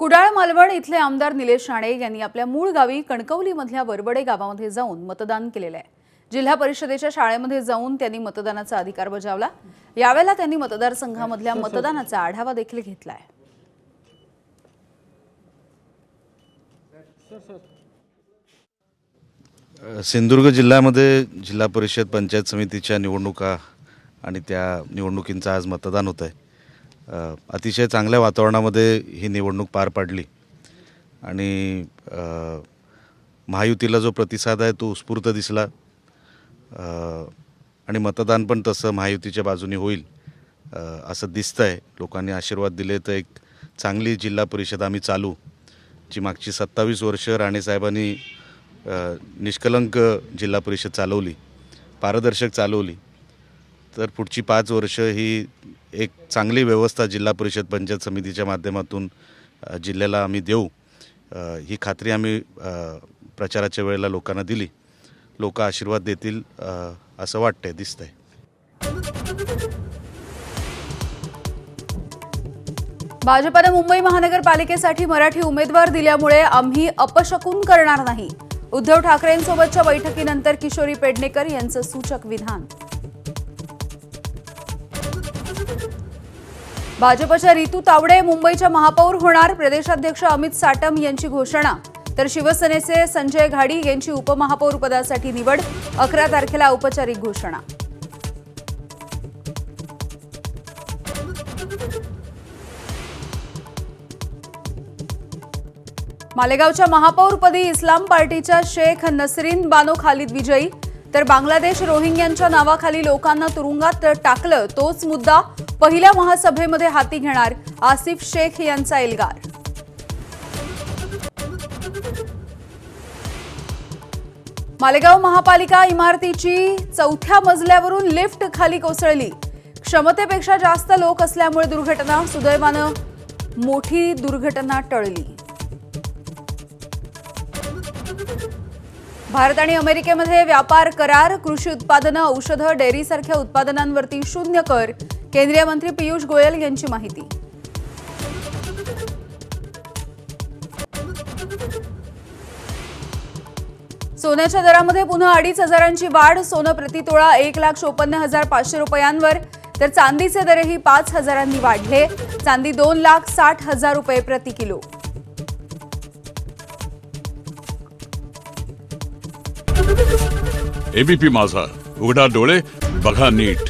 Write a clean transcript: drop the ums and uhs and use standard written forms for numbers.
कुडाळ मालवण इथले आमदार निलेश राणे यांनी आपल्या मूळ गावी कणकवलीमधल्या वरबडे गावामध्ये जाऊन मतदान केलेले आहे। जिल्हा परिषदेच्या शाळेमध्ये जाऊन त्यांनी मतदानाचा अधिकार बजावला। यावेळेला त्यांनी मतदारसंघामधल्या मतदानाचा आढावा देखील घेतलाय। सिंधुदुर्ग जिल्ह्यामध्ये जिल्हा परिषद पंचायत समितीच्या निवडणुका आणि त्या निवडणुकींचं आज मतदान होत आहे। अतिशय चांगल्या वातावरणामध्ये ही निवडणूक पार पडली आणि महायुतीला जो प्रतिसाद आहे तो उत्स्फूर्त दिसला आणि मतदान पण तसं महायुतीच्या बाजूने होईल असं दिसतंय। लोकांनी आशीर्वाद दिले तर एक चांगली जिल्हा परिषद आम्ही चालू, जी मागची 27 वर्ष राणे साहेबांनी निष्कलंक जिल्हा परिषद चालवली, पारदर्शक चालवली, तर पुढची 5 वर्ष ही एक चांगली व्यवस्था जिल्हा परिषद पंचायत समितीच्या माध्यमातून जिल्ह्याला आम्ही देऊ, ही खात्री आम्ही प्रचाराच्या वेळेला लोकांना दिली। लोक आशीर्वाद देतील असं वाटतंय, दिसतंय। भाजपने मुंबई महानगरपालिकेसाठी मराठी उमेदवार दिल्यामुळे आम्ही अपशकुन करणार नाही। उद्धव ठाकरेंसोबतच्या बैठकीनंतर किशोरी पेडणेकर यांचं सूचक विधान। भाजपच्या रितू तावडे मुंबईच्या महापौर होणार, प्रदेशाध्यक्ष अमित साटम यांची घोषणा। तर शिवसेनेचे संजय घाडी यांची उपमहापौर पदासाठी निवड, 11 तारखेला औपचारिक घोषणा। मालेगावच्या महापौरपदी इस्लाम पार्टीच्या शेख नसरीन बानो खालिद विजयी। तर बांगलादेश रोहिंग्यांच्या नावाखाली लोकांना तुरुंगात टाकलं तोच मुद्दा पहिल्या महासभेमध्ये हाती घेणार, आसिफ शेख यांचा एल्गार। मालेगाव महापालिका इमारतीची 4थ्या मजल्यावरून लिफ्ट खाली कोसळली। क्षमतेपेक्षा जास्त लोक असल्यामुळे दुर्घटना, सुदैवानं मोठी दुर्घटना टळली। भारत आणि अमेरिकेमध्ये व्यापार करार, कृषी उत्पादनं, औषधं, डेअरीसारख्या उत्पादनांवरती 0 कर, केंद्रीय मंत्री पियुष गोयल यांची माहिती। सोन्याच्या दरामध्ये पुन्हा 2,500ची वाढ, सोनं प्रतितोळा 1,54,500 रुपयांवर, तर चांदीचे दरही 5,000 वाढले, चांदी 2,60,000 रुपये प्रति किलो। एबीपी माझा, उघडा डोळे बघा नीट।